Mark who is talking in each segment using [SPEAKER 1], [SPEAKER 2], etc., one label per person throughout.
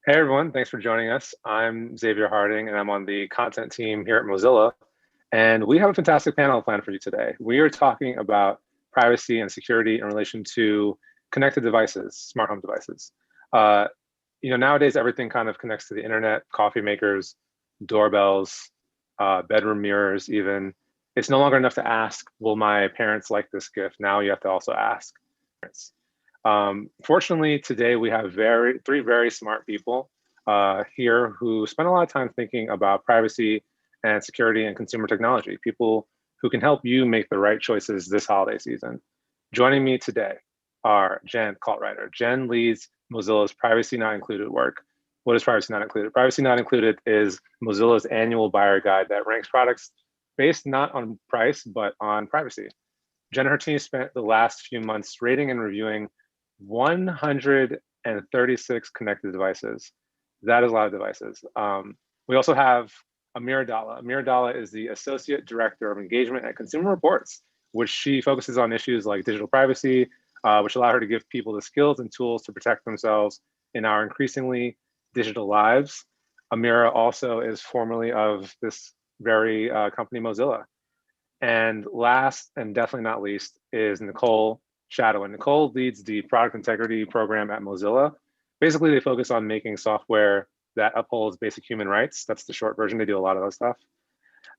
[SPEAKER 1] Hey everyone, thanks for joining us. I'm Xavier Harding and I'm on the content team here at Mozilla. And we have a fantastic panel planned for you today. We are talking about privacy and security in relation to connected devices, smart home devices. Uh, Nowadays everything kind of connects to the internet, coffee makers, doorbells, bedroom mirrors even. It's no longer enough to ask, will my parents like this gift? Now you have to also ask. Fortunately, today we have three very smart people here who spend a lot of time thinking about privacy and security and consumer technology, people who can help you make the right choices this holiday season. Joining me today are Jen Kaltwriter. Jen leads Mozilla's Privacy Not Included work. What is Privacy Not Included? Privacy Not Included is Mozilla's annual buyer guide that ranks products based not on price, but on privacy. Jen and her team spent the last few months rating and reviewing 136 connected devices. That is a lot of devices. We also have Amir Dalla. Amir Dalla is the Associate Director of Engagement at Consumer Reports, which she focuses on issues like digital privacy, which allow her to give people the skills and tools to protect themselves in our increasingly digital lives. Amira also is formerly of this very company, Mozilla. And last and definitely not least is Nicole Shadow. And Nicole leads the product integrity program at Mozilla. Basically, they focus on making software that upholds basic human rights. That's the short version. They do a lot of that stuff.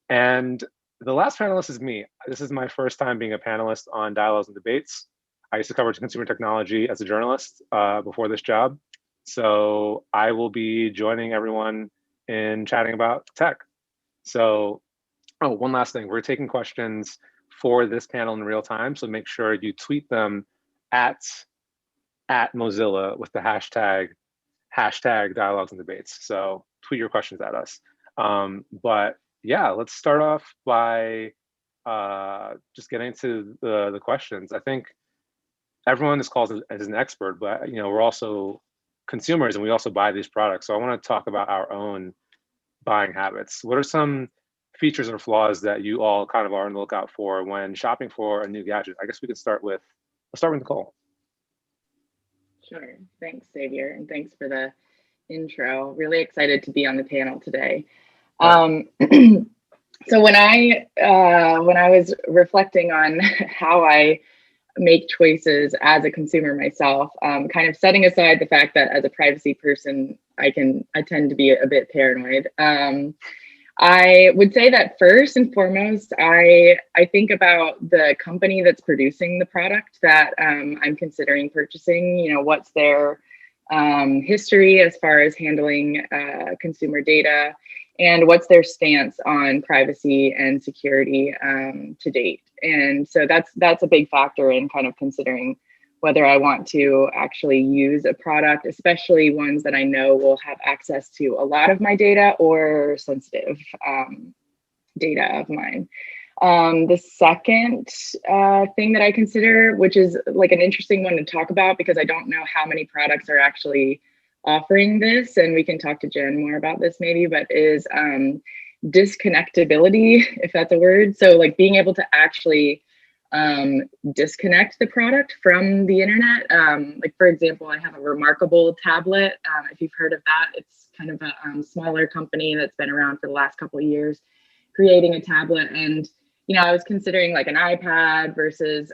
[SPEAKER 1] And the last panelist is me. This is my first time being a panelist on Dialogues and Debates. I used to cover consumer technology as a journalist before this job. So I will be joining everyone in chatting about tech. So, one last thing. We're taking questions for this panel in real time. So make sure you tweet them at Mozilla with the hashtag Dialogues and Debates. So tweet your questions at us. But yeah, let's start off by just getting to the questions. I think everyone is called as an expert, but we're also consumers and we also buy these products. So I want to talk about our own buying habits. What are some features or flaws that you all kind of are on the lookout for when shopping for a new gadget? I guess we could let's start with Nicole.
[SPEAKER 2] Sure. Thanks, Xavier, and thanks for the intro. Really excited to be on the panel today. So when I was reflecting on how I make choices as a consumer myself, kind of setting aside the fact that as a privacy person, I tend to be a bit paranoid. I would say that first and foremost, I think about the company that's producing the product that I'm considering purchasing. What's their history as far as handling consumer data, and what's their stance on privacy and security to date. And so that's a big factor in kind of considering whether I want to actually use a product, especially ones that I know will have access to a lot of my data or sensitive data of mine. The second thing that I consider, which is like an interesting one to talk about because I don't know how many products are actually offering this, and we can talk to Jen more about this maybe, but is disconnectability, if that's a word. So like being able to actually disconnect the product from the internet. Like for example, I have a Remarkable tablet. If you've heard of that, it's kind of a smaller company that's been around for the last couple of years, creating a tablet. And I was considering like an iPad versus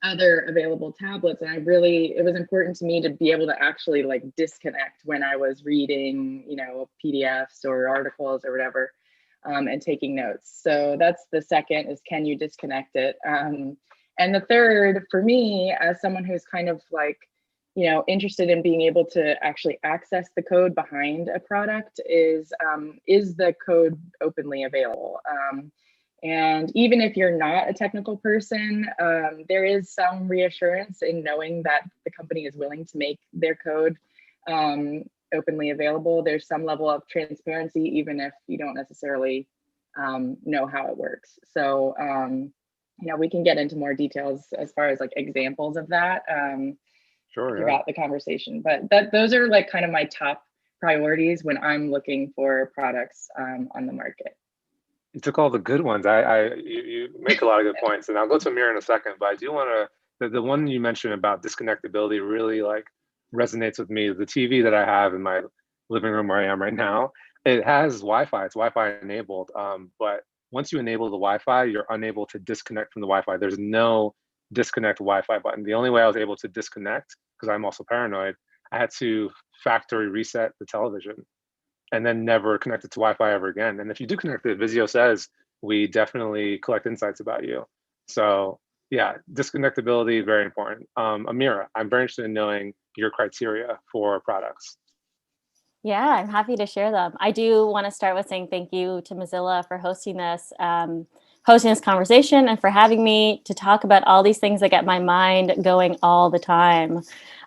[SPEAKER 2] other available tablets, and it was important to me to be able to actually like disconnect when I was reading, PDFs or articles or whatever. And taking notes. So that's the second, is can you disconnect it? And the third, for me, as someone who's kind of like, interested in being able to actually access the code behind a product, is the code openly available? And even if you're not a technical person, there is some reassurance in knowing that the company is willing to make their code openly available. There's some level of transparency, even if you don't necessarily know how it works. So, we can get into more details as far as like examples of that throughout the conversation. But those are like kind of my top priorities when I'm looking for products on the market.
[SPEAKER 1] You took all the good ones. You make a lot of good points, and I'll go to Amir in a second. But I do want to the one you mentioned about disconnectability really like resonates with me. The TV that I have in my living room where I am right now, it has Wi-Fi. It's Wi-Fi enabled. But once you enable the Wi-Fi, you're unable to disconnect from the Wi-Fi. There's no disconnect Wi-Fi button. The only way I was able to disconnect, because I'm also paranoid, I had to factory reset the television and then never connect it to Wi-Fi ever again. And if you do connect it, Vizio says we definitely collect insights about you. So yeah, disconnectability, very important. Amira, I'm very interested in knowing your criteria for products.
[SPEAKER 3] Yeah, I'm happy to share them. I do want to start with saying thank you to Mozilla for hosting this conversation and for having me to talk about all these things that get my mind going all the time.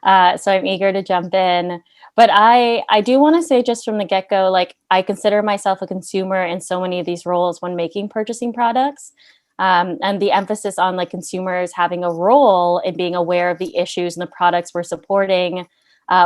[SPEAKER 3] So I'm eager to jump in. But I do want to say just from the get-go, like I consider myself a consumer in so many of these roles when making purchasing products. And the emphasis on like consumers having a role in being aware of the issues and the products we're supporting,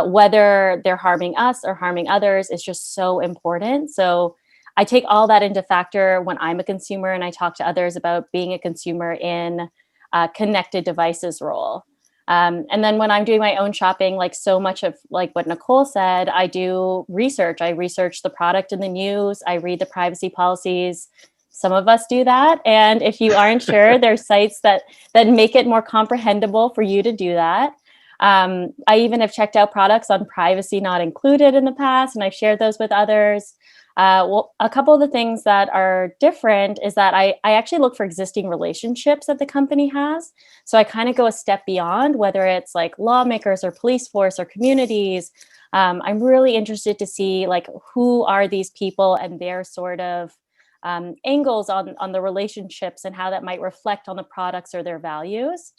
[SPEAKER 3] whether they're harming us or harming others, is just so important. So I take all that into factor when I'm a consumer and I talk to others about being a consumer in a connected devices role. And then when I'm doing my own shopping, like so much of like what Nicole said, I do research. I research the product in the news. I read the privacy policies. Some of us do that. And if you aren't sure, there's sites that make it more comprehensible for you to do that. I even have checked out products on privacy not included in the past, and I've shared those with others. Well, a couple of the things that are different is that I actually look for existing relationships that the company has. So I kind of go a step beyond, whether it's like lawmakers or police force or communities. I'm really interested to see like who are these people and their sort of angles on the relationships and how that might reflect on the products or their values.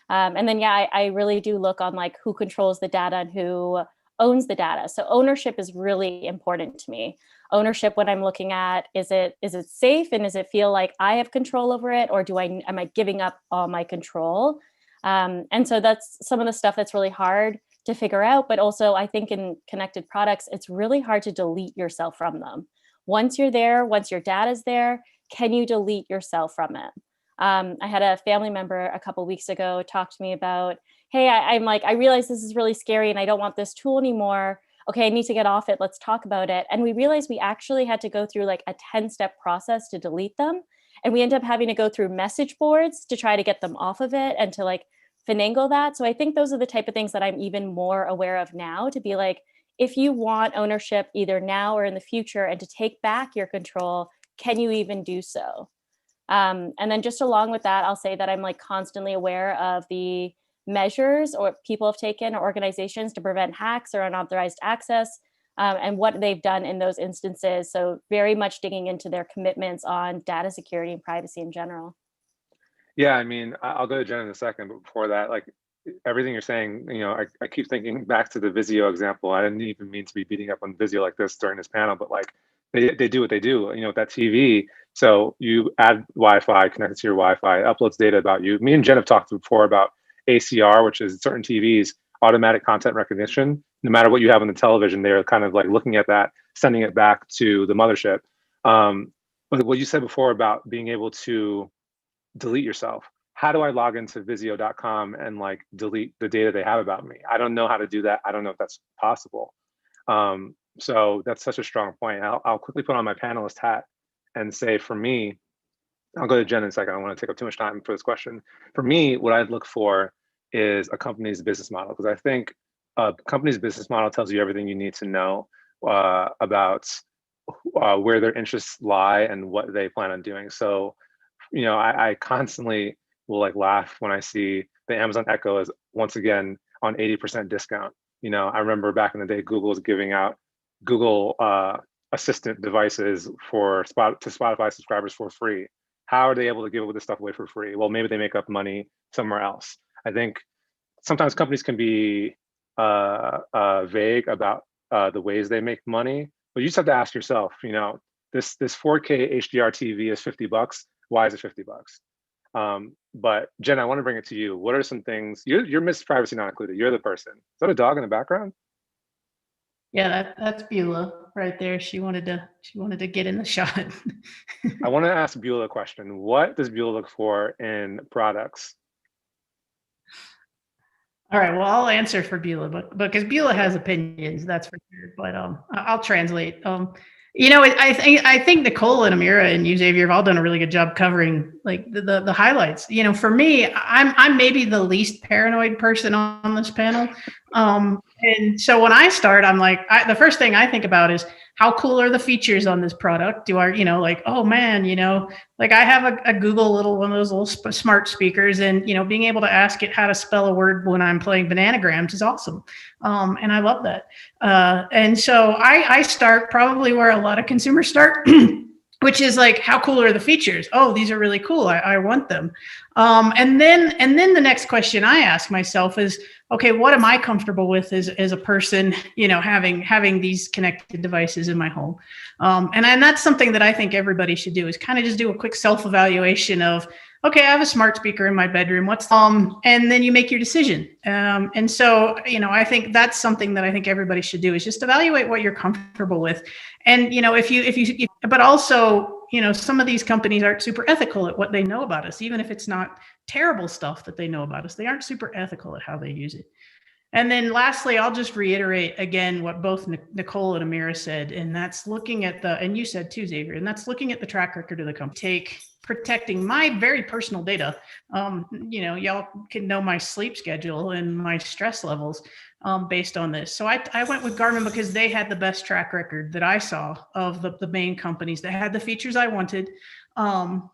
[SPEAKER 3] And then, yeah, I really do look on like who controls the data and who owns the data. So ownership is really important to me. Ownership, when I'm looking at, is it safe and does it feel like I have control over it, or am I giving up all my control? And so that's some of the stuff that's really hard to figure out. But also, I think in connected products, it's really hard to delete yourself from them. Once you're there, once your data's there, can you delete yourself from it? I had a family member a couple weeks ago talk to me about, hey, I'm like, I realize this is really scary and I don't want this tool anymore. Okay, I need to get off it. Let's talk about it. And we realized we actually had to go through like a 10-step process to delete them. And we end up having to go through message boards to try to get them off of it and to like finagle that. So I think those are the type of things that I'm even more aware of now, to be like, if you want ownership either now or in the future and to take back your control, can you even do so? And then just along with that, I'll say that I'm like constantly aware of the measures or people have taken or organizations to prevent hacks or unauthorized access, and what they've done in those instances. So very much digging into their commitments on data security and privacy in general.
[SPEAKER 1] Yeah, I mean, I'll go to Jen in a second, but before that, like everything you're saying, I keep thinking back to the Vizio example. I didn't even mean to be beating up on Vizio like this during this panel, but like they do what they do, with that TV. So you add Wi-Fi, connect it to your Wi-Fi, it uploads data about you. Me and Jen have talked before about ACR, which is certain TVs, automatic content recognition. No matter what you have on the television, they're kind of like looking at that, sending it back to the mothership. But what you said before about being able to delete yourself. How do I log into Vizio.com and like delete the data they have about me? I don't know how to do that. I don't know if that's possible. So that's such a strong point. I'll quickly put on my panelist hat and say, for me, I'll go to Jen in a second. I don't want to take up too much time for this question. For me, what I'd look for is a company's business model, because I think a company's business model tells you everything you need to know about where their interests lie and what they plan on doing. So I constantly will like laugh when I see the Amazon Echo is once again on 80% discount. I remember back in the day, Google was giving out Google Assistant devices to Spotify subscribers for free. How are they able to give this stuff away for free? Well, maybe they make up money somewhere else. I think sometimes companies can be vague about the ways they make money, but you just have to ask yourself, this 4K HDR TV is $50. Why is it $50? But Jen, I want to bring it to you. What are some things you're Miss Privacy Not Included? You're the person. Is that a dog in the background?
[SPEAKER 4] Yeah, that's Beulah right there. She wanted to get in the shot.
[SPEAKER 1] I want to ask Beulah a question. What does Beulah look for in products?
[SPEAKER 4] All right, well, I'll answer for Beulah, but because Beulah has opinions, that's for sure. But I'll translate. I think Nicole and Amira and you, Xavier, have all done a really good job covering like the highlights. For me, I'm maybe the least paranoid person on this panel. And so when I start, I'm like, the first thing I think about is how cool are the features on this product? Do I, like, oh man, like I have a Google one of those little smart speakers, and being able to ask it how to spell a word when I'm playing bananagrams is awesome, and I love that. And so I start probably where a lot of consumers start, which is like, how cool are the features? Oh, these are really cool. I want them. And then the next question I ask myself is, okay, what am I comfortable with as a person, having these connected devices in my home? And that's something that I think everybody should do, is kind of just do a quick self-evaluation of, okay, I have a smart speaker in my bedroom. And then you make your decision. And so, I think that's something that I think everybody should do, is just evaluate what you're comfortable with. And, but also, some of these companies aren't super ethical at what they know about us, even if it's not terrible stuff that they know about us. They aren't super ethical at how they use it. And then lastly, I'll just reiterate again what both Nicole and Amira said, and that's looking at and you said too, Xavier, and that's looking at the track record of the company. Protecting my very personal data. Y'all can know my sleep schedule and my stress levels based on this. So I went with Garmin because they had the best track record that I saw of the main companies that had the features I wanted.
[SPEAKER 1] You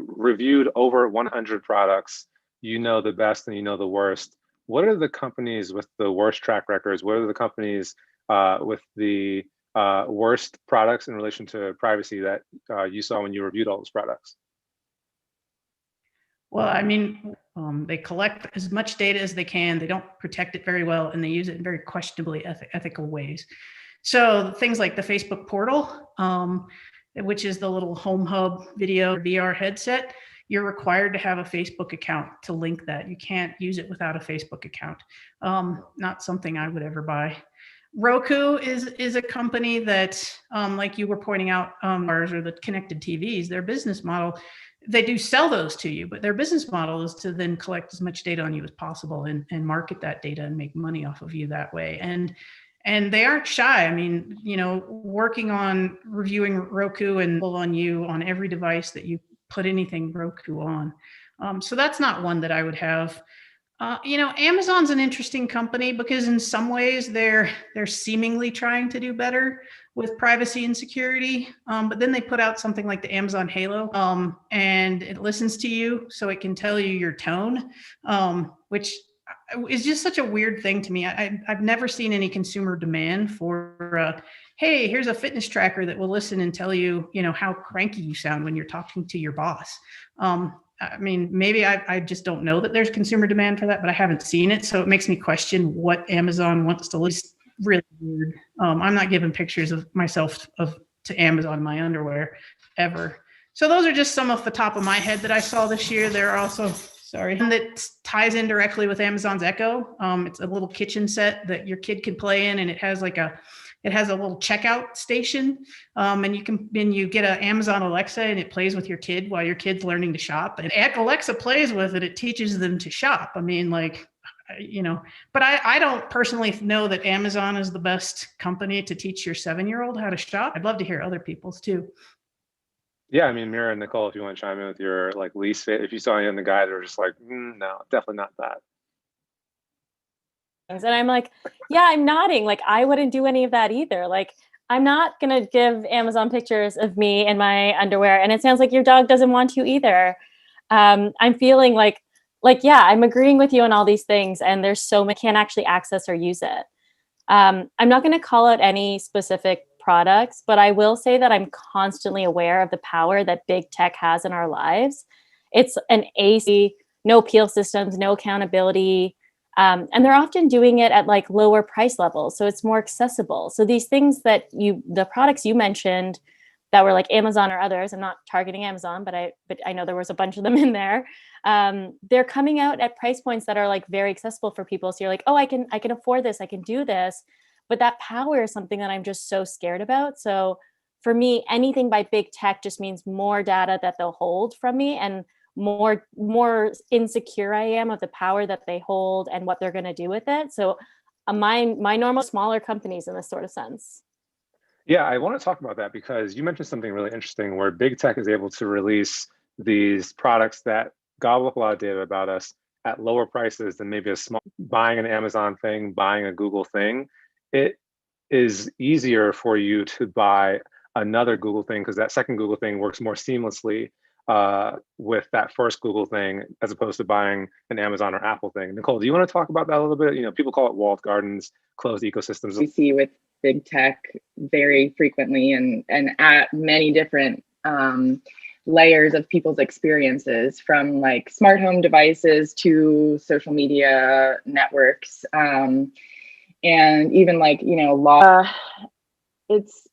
[SPEAKER 1] reviewed over 100 products. You know the best and you know the worst. What are the companies with the worst track records? What are the companies with the worst products in relation to privacy that you saw when you reviewed all those products?
[SPEAKER 4] Well, I mean, they collect as much data as they can. They don't protect it very well, and they use it in very questionably ethical ways. So things like the Facebook portal, which is the little home hub video VR headset, you're required to have a Facebook account to link that. You can't use it without a Facebook account. Not something I would ever buy. Roku is a company that, like you were pointing out, ours or the connected TVs, their business model, they do sell those to you, but their business model is to then collect as much data on you as possible and market that data and make money off of you that way. And they aren't shy. I mean, working on reviewing Roku and on you on every device that you put anything Roku on. So that's not one that I would have. Amazon's an interesting company because in some ways they're seemingly trying to do better with privacy and security. But then they put out something like the Amazon Halo, and it listens to you, so it can tell you your tone, which is just such a weird thing to me. I've never seen any consumer demand for, hey, here's a fitness tracker that will listen and tell you, how cranky you sound when you're talking to your boss. I mean, maybe I just don't know that there's consumer demand for that, but I haven't seen it. So it makes me question what Amazon wants to list. Really weird. I'm not giving pictures of myself to Amazon in my underwear ever. So those are just some off the top of my head that I saw this year. There are also, that ties in directly with Amazon's Echo. It's a little kitchen set that your kid can play in, and it has a little checkout station, and you get an Amazon Alexa, and it plays with your kid while your kid's learning to shop. And Alexa plays with it; it teaches them to shop. I mean, but I don't personally know that Amazon is the best company to teach your 7-year-old how to shop. I'd love to hear other people's too.
[SPEAKER 1] Yeah, I mean, Mira and Nicole, if you want to chime in with your least fit, if you saw any of the guys that are just like, no, definitely not that.
[SPEAKER 3] And I'm like, yeah, I'm nodding. Like, I wouldn't do any of that either. Like, I'm not going to give Amazon pictures of me in my underwear. And it sounds like your dog doesn't want to either. I'm feeling like, yeah, I'm agreeing with you on all these things. And there's so many can't actually access or use it. I'm not going to call out any specific products, but I will say that I'm constantly aware of the power that big tech has in our lives. It's an AC, no appeal systems, no accountability. And they're often doing it at like lower price levels. So it's more accessible. So these things that the products you mentioned that were like Amazon or others, I'm not targeting Amazon, but I know there was a bunch of them in there. They're coming out at price points that are like very accessible for people. So you're like, oh, I can afford this. I can do this. But that power is something that I'm just so scared about. So for me, anything by big tech just means more data that they'll hold from me. And more insecure I am of the power that they hold and what they're going to do with it. So my normal smaller companies in this sort of sense.
[SPEAKER 1] Yeah, I want to talk about that because you mentioned something really interesting where big tech is able to release these products that gobble up a lot of data about us at lower prices than maybe a small buying an Amazon thing, buying a Google thing. It is easier for you to buy another Google thing because that second Google thing works more seamlessly with that first Google thing as opposed to buying an Amazon or Apple thing. Nicole, do you want to talk about that a little bit? You know, people call it walled gardens, closed ecosystems.
[SPEAKER 2] We see with big tech very frequently and at many different layers of people's experiences, from like smart home devices to social media networks, and even like, you know, law. It's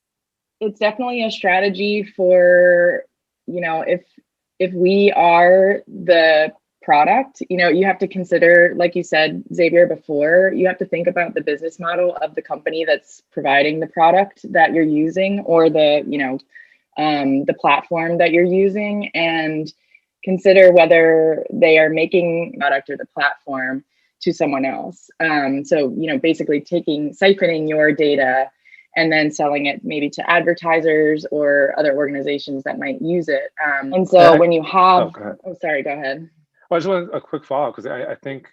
[SPEAKER 2] definitely a strategy for, you know, if we are the product, you know, you have to consider, like you said, Xavier, before, you have to think about the business model of the company that's providing the product that you're using, or the, you know, the platform that you're using, and consider whether they are making the product or the platform to someone else. So, you know, basically siphoning your data and then selling it maybe to advertisers or other organizations that might use it. And so when you have, sorry, go ahead.
[SPEAKER 1] Well, I just want a quick follow-up because I think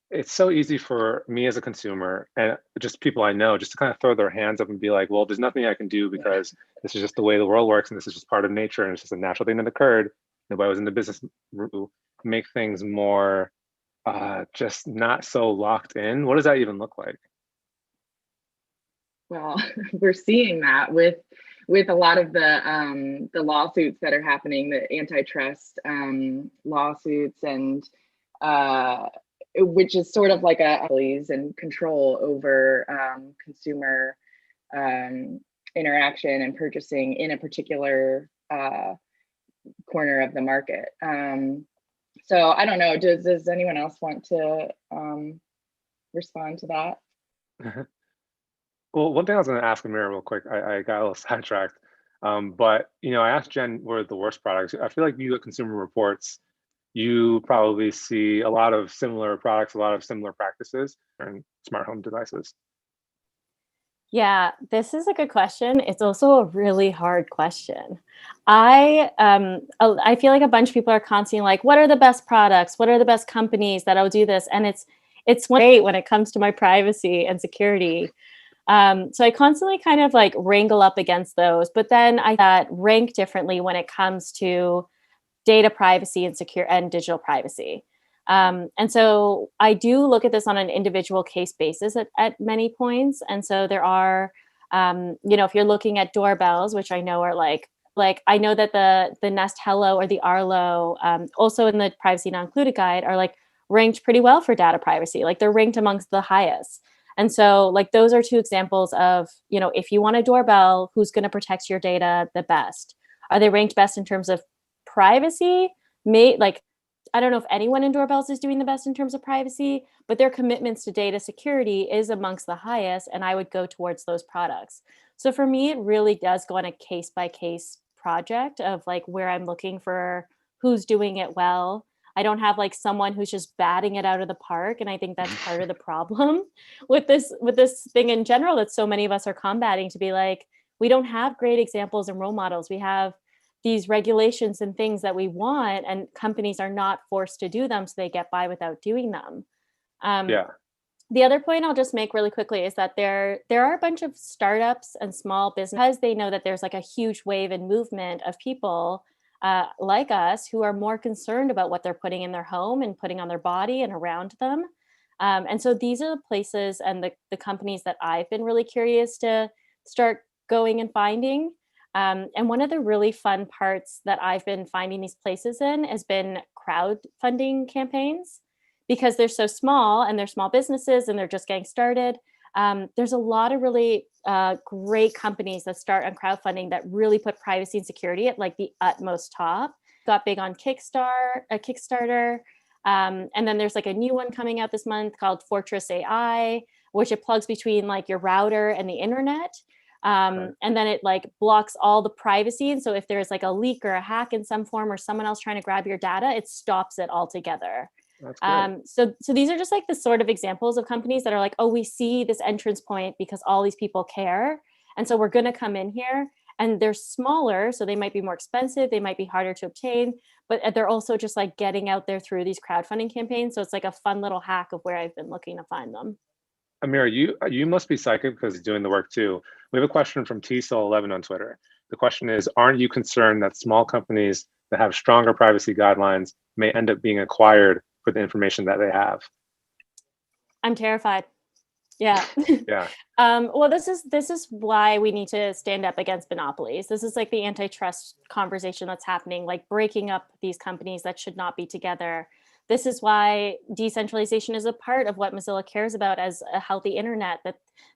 [SPEAKER 1] it's so easy for me as a consumer and just people I know just to kind of throw their hands up and be like, well, there's nothing I can do because this is just the way the world works and this is just part of nature and it's just a natural thing that occurred. Nobody was in the business to make things more just not so locked in. What does that even look like?
[SPEAKER 2] Well, we're seeing that with a lot of the lawsuits that are happening, the antitrust lawsuits, and which is sort of like a police and control over consumer interaction and purchasing in a particular corner of the market. So I don't know. Does anyone else want to respond to that?
[SPEAKER 1] Well, one thing I was going to ask Amira real quick, I got a little sidetracked, but you know, I asked Jen what are the worst products. I feel like you at Consumer Reports, you probably see a lot of similar products, a lot of similar practices in smart home devices.
[SPEAKER 3] Yeah, this is a good question. It's also a really hard question. I feel like a bunch of people are constantly like, what are the best products? What are the best companies that'll do this? And it's great when it comes to my privacy and security. So I constantly kind of like wrangle up against those, but then I rank differently when it comes to data privacy and secure and digital privacy. And so I do look at this on an individual case basis at many points. And so there are, you know, if you're looking at doorbells, which I know are like I know that the Nest Hello or the Arlo, also in the privacy not included guide, are like ranked pretty well for data privacy. Like they're ranked amongst the highest. And so like those are two examples of, you know, if you want a doorbell, who's going to protect your data the best? Are they ranked best in terms of privacy? Like, I don't know if anyone in doorbells is doing the best in terms of privacy, but their commitments to data security is amongst the highest, and I would go towards those products. So for me, it really does go on a case-by-case project of like where I'm looking for who's doing it well. I don't have like someone who's just batting it out of the park. And I think that's part of the problem with this thing in general that so many of us are combating, to be like, we don't have great examples and role models. We have these regulations and things that we want, and companies are not forced to do them, so they get by without doing them. The other point I'll just make really quickly is that there are a bunch of startups and small businesses, because they know that there's like a huge wave and movement of people like us who are more concerned about what they're putting in their home and putting on their body and around them. And so these are the places and the companies that I've been really curious to start going and finding. And one of the really fun parts that I've been finding these places in has been crowdfunding campaigns, because they're so small and they're small businesses and they're just getting started. There's a lot of really great companies that start on crowdfunding that really put privacy and security at like the utmost top. Got big on Kickstarter. And then there's like a new one coming out this month called Fortress AI, which it plugs between like your router and the internet. And then it like blocks all the privacy. And so if there's like a leak or a hack in some form or someone else trying to grab your data, it stops it altogether.
[SPEAKER 1] That's great.
[SPEAKER 3] So these are just like the sort of examples of companies that are like, oh, we see this entrance point because all these people care. And so we're going to come in here, and they're smaller. So they might be more expensive. They might be harder to obtain, but they're also just like getting out there through these crowdfunding campaigns. So it's like a fun little hack of where I've been looking to find them.
[SPEAKER 1] Amira, you must be psychic because you're doing the work too. We have a question from TSOL11 on Twitter. The question is, aren't you concerned that small companies that have stronger privacy guidelines may end up being acquired for the information that they have?
[SPEAKER 3] I'm terrified. Yeah.
[SPEAKER 1] Yeah.
[SPEAKER 3] Well, this is why we need to stand up against monopolies. This is like the antitrust conversation that's happening, like breaking up these companies that should not be together. This is why decentralization is a part of what Mozilla cares about as a healthy internet,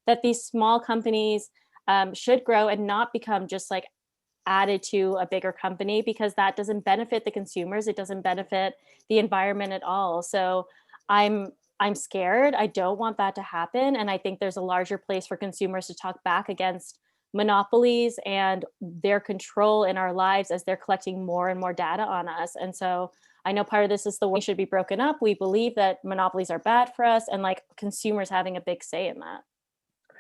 [SPEAKER 3] that these small companies should grow and not become just like added to a bigger company, because that doesn't benefit the consumers. It doesn't benefit the environment at all. So I'm scared. I don't want that to happen. And I think there's a larger place for consumers to talk back against monopolies and their control in our lives as they're collecting more and more data on us. And so I know part of this is the way should be broken up. We believe that monopolies are bad for us, and like consumers having a big say in that.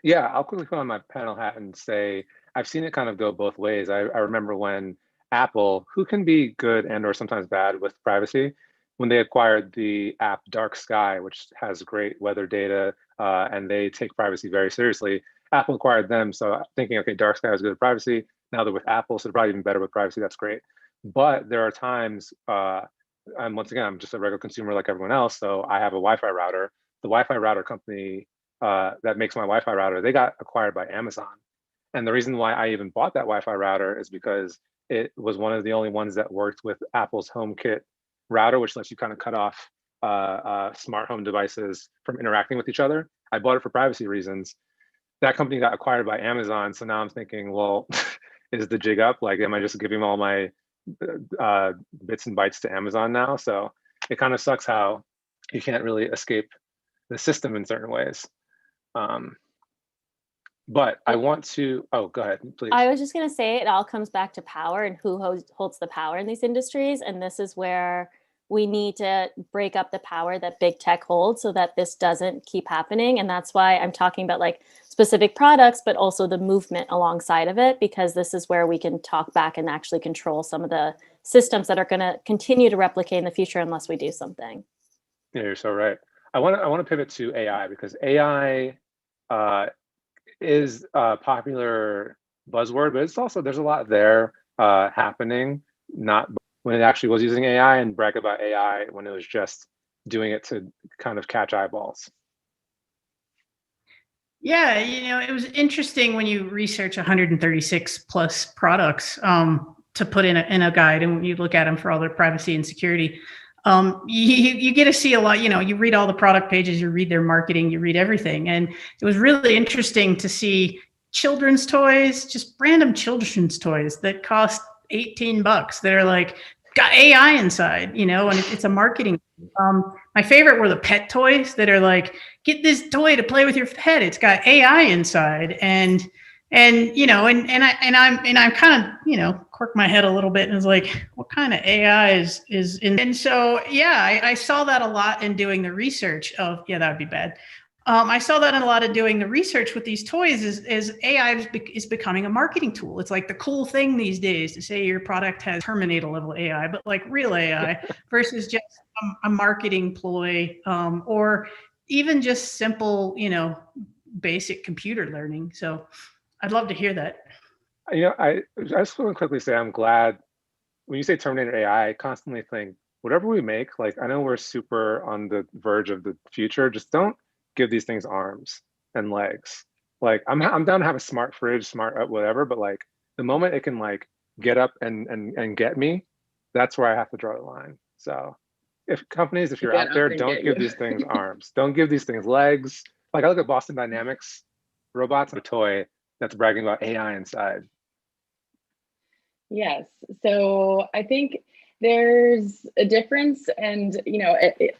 [SPEAKER 1] Yeah, I'll quickly put on my panel hat and say I've seen it kind of go both ways. I remember when Apple, who can be good and or sometimes bad with privacy, when they acquired the app Dark Sky, which has great weather data and they take privacy very seriously. Apple acquired them, so thinking, okay, Dark Sky is good with privacy. Now they're with Apple, so they're probably even better with privacy. That's great. But there are times, and once again, I'm just a regular consumer like everyone else, so I have a Wi-Fi router. The Wi-Fi router company that makes my Wi-Fi router, they got acquired by Amazon. And the reason why I even bought that Wi-Fi router is because it was one of the only ones that worked with Apple's HomeKit router, which lets you kind of cut off smart home devices from interacting with each other. I bought it for privacy reasons. That company got acquired by Amazon. So now I'm thinking, well, is the jig up? Like, am I just giving all my bits and bytes to Amazon now? So it kind of sucks how you can't really escape the system in certain ways. But I want to, oh, go ahead, please.
[SPEAKER 3] I was just going to say it all comes back to power and who holds the power in these industries. And this is where we need to break up the power that big tech holds so that this doesn't keep happening. And that's why I'm talking about like specific products, but also the movement alongside of it, because this is where we can talk back and actually control some of the systems that are going to continue to replicate in the future unless we do something.
[SPEAKER 1] Yeah, you're so right. I want to pivot to AI because AI is a popular buzzword, but it's also, there's a lot there happening, not when it actually was using AI, and brag about AI when it was just doing it to kind of catch eyeballs.
[SPEAKER 4] Yeah, it was interesting when you research 136 plus products to put in a guide, and you look at them for all their privacy and security. You get to see a lot, you read all the product pages, you read their marketing, you read everything. And it was really interesting to see children's toys, just random children's toys that cost $18 that are like, got AI inside, and it's a marketing. My favorite were the pet toys that are like, get this toy to play with your pet. It's got AI inside. And I'm kind of, quirk my head a little bit and was like, what kind of AI is in? And so, yeah, I saw that a lot in doing the research of, yeah, that would be bad. I saw that in a lot of doing the research with these toys is AI is becoming a marketing tool. It's like the cool thing these days to say your product has Terminator level AI, but like real AI versus just a marketing ploy or even just simple, basic computer learning. So I'd love to hear that.
[SPEAKER 1] I just want to quickly say I'm glad when you say Terminator AI, I constantly think whatever we make, like I know we're super on the verge of the future, just don't give these things arms and legs. Like I'm down to have a smart fridge, smart whatever, but like the moment it can like get up and get me, that's where I have to draw the line. So if you're out there, don't give these things arms. Don't give these things legs. Like I look at Boston Dynamics robots, a toy that's bragging about AI inside.
[SPEAKER 2] Yes. So I think there's a difference, and it's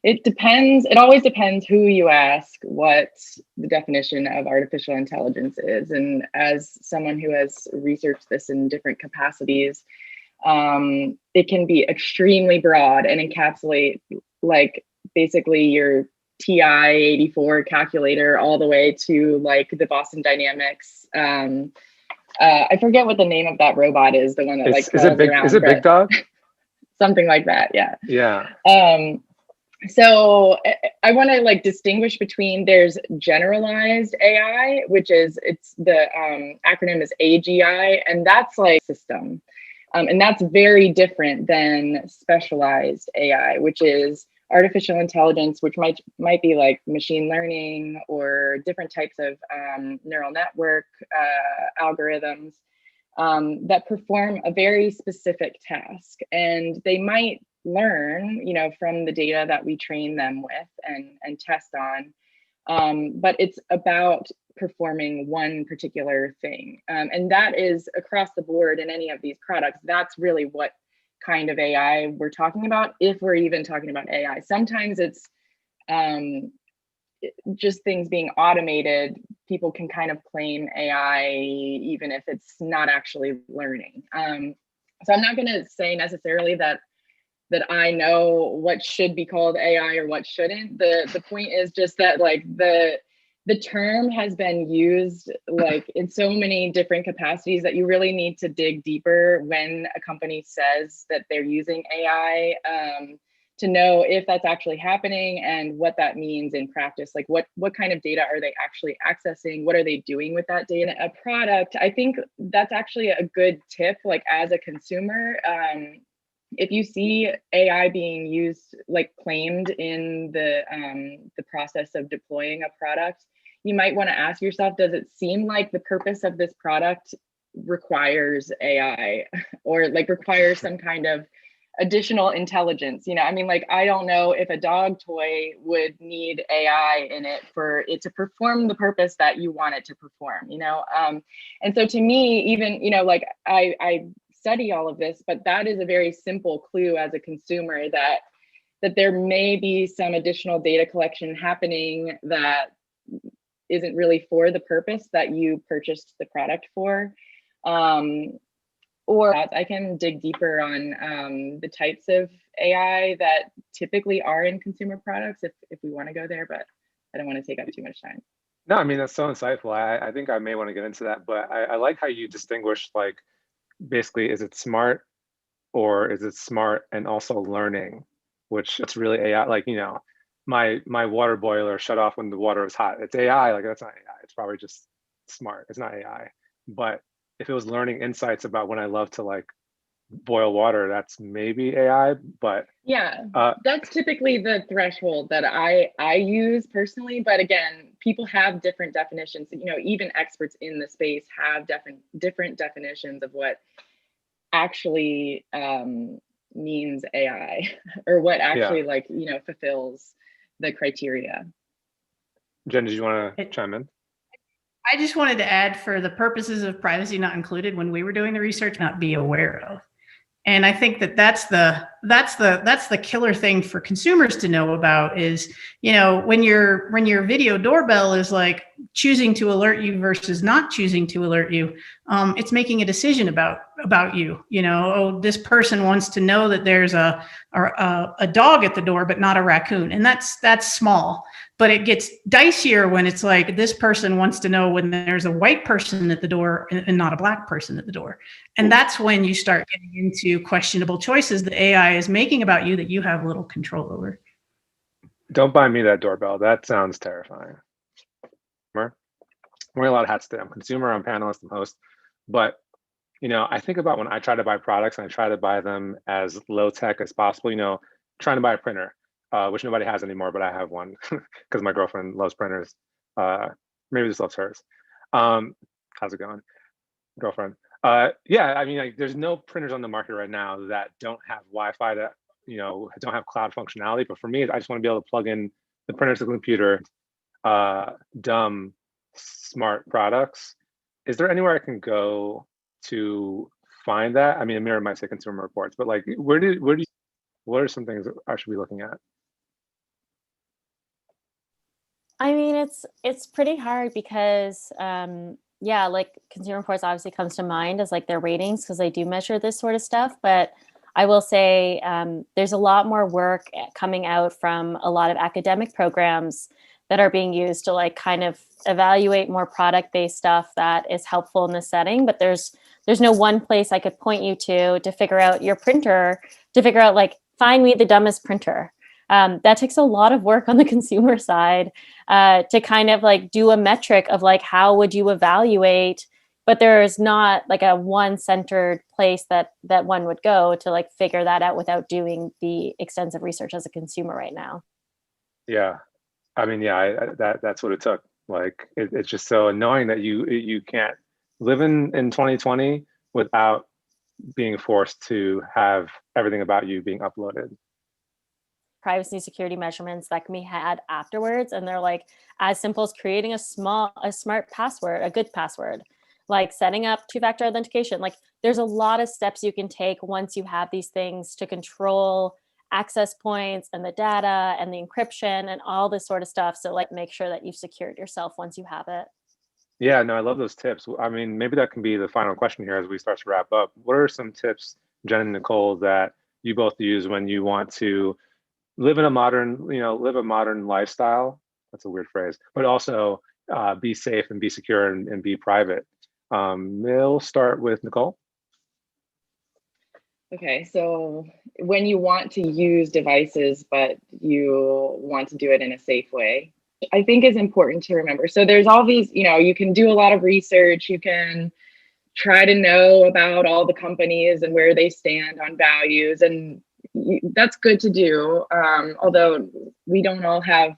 [SPEAKER 2] It depends. It always depends who you ask what the definition of artificial intelligence is. And as someone who has researched this in different capacities, it can be extremely broad and encapsulate like basically your TI-84 calculator all the way to like the Boston Dynamics. I forget what the name of that robot is, the one that like
[SPEAKER 1] is it big?
[SPEAKER 2] around,
[SPEAKER 1] Is it Big Dog?
[SPEAKER 2] something like that. Yeah.
[SPEAKER 1] Yeah.
[SPEAKER 2] So I want to like distinguish between there's generalized AI, which is it's the acronym is AGI, and that's like system. And that's very different than specialized AI, which is artificial intelligence, which might be like machine learning or different types of neural network algorithms that perform a very specific task. And they might learn, you know, from the data that we train them with and test on. But it's about performing one particular thing. And that is across the board in any of these products. That's really what kind of AI we're talking about, if we're even talking about AI. Sometimes it's just things being automated. People can kind of claim AI even if it's not actually learning. So I'm not going to say necessarily that I know what should be called AI or what shouldn't. The point is just that like the term has been used like in so many different capacities that you really need to dig deeper when a company says that they're using AI to know if that's actually happening and what that means in practice. Like what kind of data are they actually accessing? What are they doing with that data? A product, I think that's actually a good tip, like as a consumer. If you see AI being used, like claimed in the process of deploying a product, you might want to ask yourself, does it seem like the purpose of this product requires AI or like requires some kind of additional intelligence? You know, I mean, like, I don't know if a dog toy would need AI in it for it to perform the purpose that you want it to perform, you know? And so to me, even, you know, like I study all of this, but that is a very simple clue as a consumer that there may be some additional data collection happening that isn't really for the purpose that you purchased the product for. Or I can dig deeper on the types of AI that typically are in consumer products if we want to go there, but I don't want to take up too much time.
[SPEAKER 1] No, I mean, that's so insightful. I think I may want to get into that, but I like how you distinguish, like, basically, is it smart or is it smart and also learning, which it's really AI. Like, you know, my water boiler shut off when the water is hot. It's AI, like that's not AI. It's probably just smart. It's not AI. But if it was learning insights about when I love to like boil water, that's maybe AI. But
[SPEAKER 2] yeah, that's typically the threshold that I use personally. But again, people have different definitions. You know, even experts in the space have different definitions of what actually means AI or what actually like, you know, fulfills the criteria.
[SPEAKER 1] Jen, did you want to chime in?
[SPEAKER 4] I just wanted to add, for the purposes of privacy not included, when we were doing the research, not be aware of. And I think that's the killer thing for consumers to know about is, you know, when your video doorbell is like choosing to alert you versus not choosing to alert you, it's making a decision about you. You know, oh, this person wants to know that there's a dog at the door, but not a raccoon, and that's small. But it gets dicier when it's like this person wants to know when there's a white person at the door and not a black person at the door. And that's when you start getting into questionable choices that AI is making about you that you have little control over.
[SPEAKER 1] Don't buy me that doorbell. That sounds terrifying. I'm wearing a lot of hats today. I'm consumer, I'm panelist, I'm host. But, you know, I think about when I try to buy products and I try to buy them as low tech as possible, you know, trying to buy a printer. Which nobody has anymore, but I have one because my girlfriend loves printers. Maybe just loves hers. How's it going, girlfriend? Yeah, I mean, like, there's no printers on the market right now that don't have Wi-Fi, that, you know, don't have cloud functionality. But for me, I just want to be able to plug in the printer to the computer. Dumb, smart products. Is there anywhere I can go to find that? I mean, Amira might say Consumer Reports, but like, what are some things I should be looking at?
[SPEAKER 3] I mean, it's pretty hard because yeah, like Consumer Reports obviously comes to mind as like their ratings because they do measure this sort of stuff. But I will say there's a lot more work coming out from a lot of academic programs that are being used to like kind of evaluate more product-based stuff that is helpful in this setting. But there's no one place I could point you to figure out your printer, to figure out like find me the dumbest printer. That takes a lot of work on the consumer side to kind of like do a metric of like how would you evaluate, but there's not like a one centered place that one would go to like figure that out without doing the extensive research as a consumer right now.
[SPEAKER 1] Yeah, I mean, yeah, that's what it took. Like, it's just so annoying that you can't live in 2020 without being forced to have everything about you being uploaded.
[SPEAKER 3] Privacy security measurements that can be had afterwards, and they're like as simple as creating a smart password, a good password, like setting up two-factor authentication. Like there's a lot of steps you can take once you have these things to control access points and the data and the encryption and all this sort of stuff. So like make sure that you've secured yourself once you have it.
[SPEAKER 1] Yeah, no, I love those tips. I mean, maybe that can be the final question here as we start to wrap up. What are some tips, Jen and Nicole, that you both use when you want to live in a modern, live a modern lifestyle? That's a weird phrase, but also be safe and be secure and be private. We'll start with Nicole.
[SPEAKER 2] Okay, so when you want to use devices, but you want to do it in a safe way, I think is important to remember. So there's all these, you can do a lot of research, you can try to know about all the companies and where they stand on values, and that's good to do. Although we don't all have,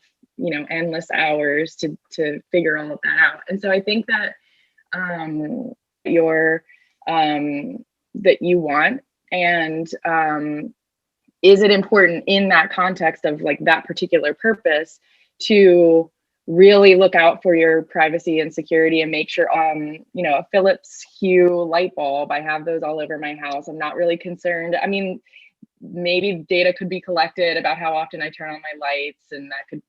[SPEAKER 2] endless hours to figure all of that out. And so I think that that you want, and is it important in that context of like that particular purpose to really look out for your privacy and security and make sure a Philips Hue light bulb, I have those all over my house, I'm not really concerned. I mean, maybe data could be collected about how often I turn on my lights, and that could,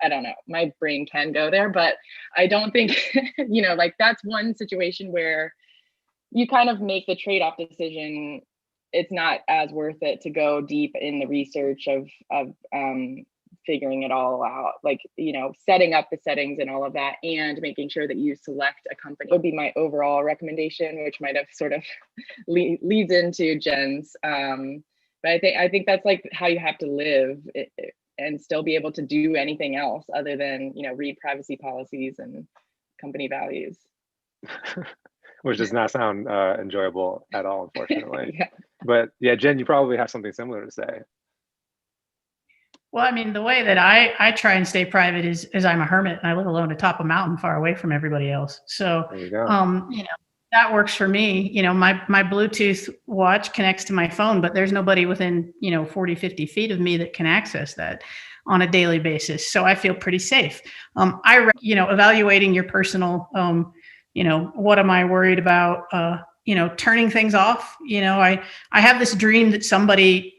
[SPEAKER 2] I don't know, my brain can go there, but I don't think like that's one situation where you kind of make the trade-off decision. It's not as worth it to go deep in the research of figuring it all out, like, setting up the settings and all of that, and making sure that you select a company would be my overall recommendation, which might have sort of leads into Jen's. But I think that's like how you have to live and still be able to do anything else other than, read privacy policies and company values.
[SPEAKER 1] Which does not sound enjoyable at all, unfortunately.
[SPEAKER 2] Yeah.
[SPEAKER 1] But yeah, Jen, you probably have something similar to say.
[SPEAKER 4] Well, I mean, the way that I try and stay private is I'm a hermit and I live alone atop a mountain far away from everybody else. So,
[SPEAKER 1] there you go.
[SPEAKER 4] That works for me. My Bluetooth watch connects to my phone, but there's nobody within, 40, 50 feet of me that can access that on a daily basis. So I feel pretty safe. Evaluating your personal, what am I worried about? Turning things off. I have this dream that someday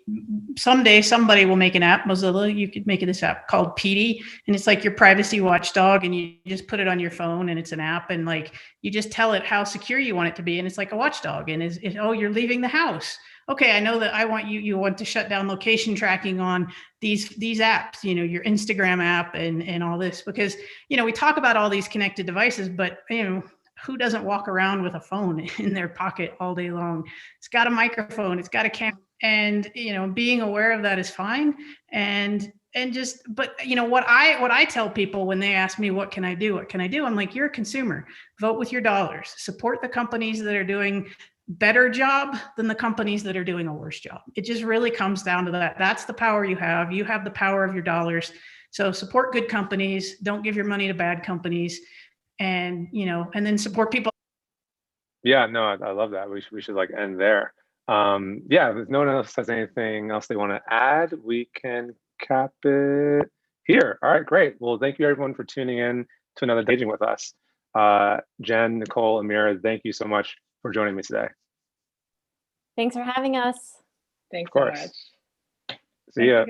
[SPEAKER 4] somebody will make an app, Mozilla, you could make this app called PD, and it's like your privacy watchdog, and you just put it on your phone and it's an app, and like you just tell it how secure you want it to be, and it's like a watchdog. And you're leaving the house. Okay, I know that I want you want to shut down location tracking on these apps, your Instagram app and all this, because we talk about all these connected devices, but who doesn't walk around with a phone in their pocket all day long? It's got a microphone, it's got a camera, and being aware of that is fine. But what I tell people when they ask me what can I do, I'm like, you're a consumer. Vote with your dollars. Support the companies that are doing better job than the companies that are doing a worse job. It just really comes down to that. That's the power you have. You have the power of your dollars. So support good companies. Don't give your money to bad companies. And and then support people.
[SPEAKER 1] Yeah, no, I love that. We should like end there. Yeah, if no one else has anything else they want to add, we can cap it here. All right, great. Well, thank you everyone for tuning in to another Engaging with us. Jen, Nicole, Amira, thank you so much for joining me today.
[SPEAKER 3] Thanks for having us.
[SPEAKER 2] Thanks so much.
[SPEAKER 1] See ya.